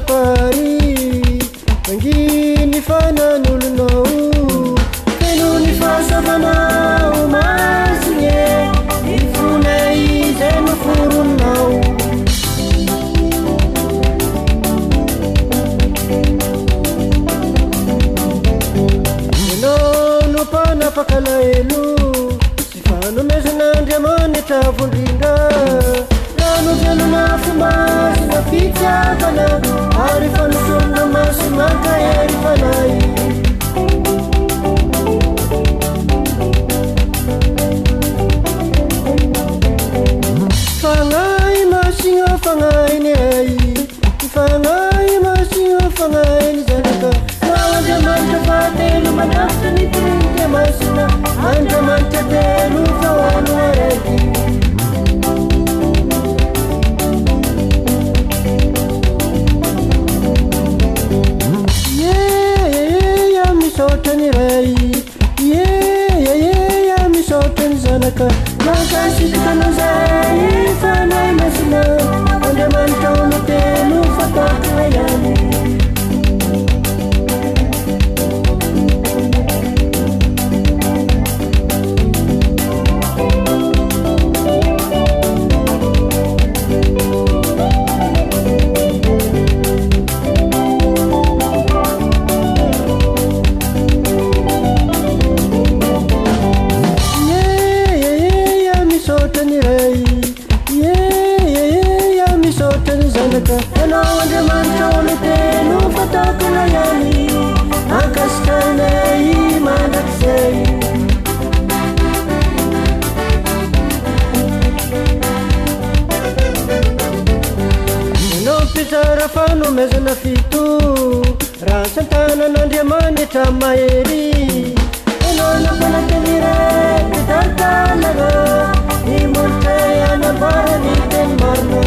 faripary manginy fanan'olonao feno ny fahasavanao masiny ny fonay zay noforonao enao no mpanapakalaelo sy fanomezan'andriamanitra vondrindra rano velona fomasina fitiavana ary fanosonna masimaka ery fanay fanay masigna fanainy ay fanay masigna fanainy zanaka andriamanitra fahatelo manafitra ny tirindra masina andriamanitra telo fahano araiky misaotrany ray misaotrany zanaka makasitrikana zay fanay masina andriamanitra ono telo fatako ihany anao andriamanitra olo telo fatakona ihany ankasikanay mandrakizay anao mpizara fanomezana fito ratsan-tanan'andriamanitra mahery anao nampanateniraiky tartalaga ny molotray anabarany teny marina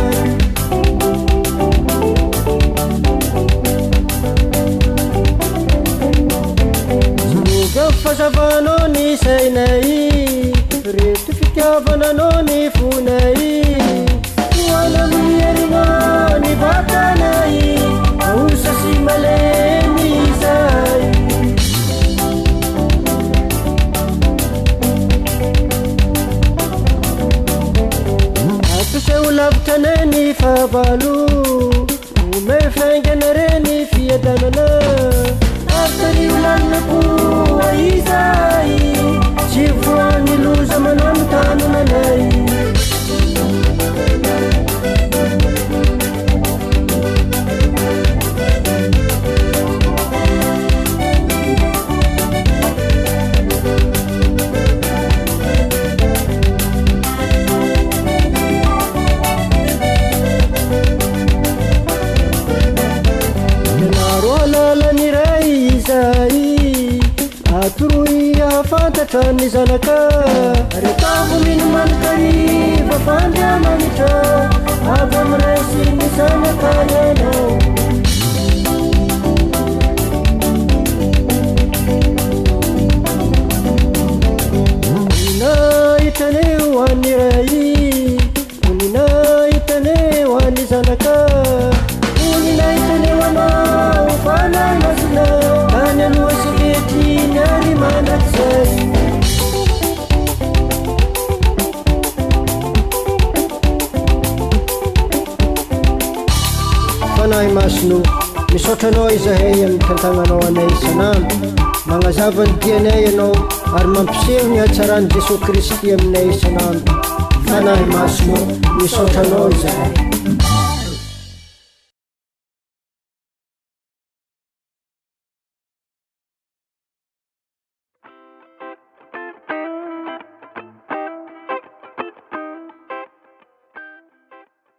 fahasavanao ny sainay reto fitiavananao ny fonay hoana mierina ny vatanay aosa sy malemy izay atose ho lavitranay ny fahavalo ome faingana reny fiadanana aftany olanako izay tsy voany loza manano tanonanay enaro alalany ray izay atoroy afantatrany zanaka retavo mino manikariva fandriamanitra avy amiraisy ny zanaka nenao ninahitraneo any ray ninahitraneo any zanaka ninahitraneo anao fanay masina any aloha siketiny ary mandrakizay fanay masino misaotranao izahay amin'ny tantagnanao anay isanandro magnazava ny dianay ianao ary mampiseho ny hatsarany Jesosy Kristy aminay isanandro fanay masino misaotranao izahay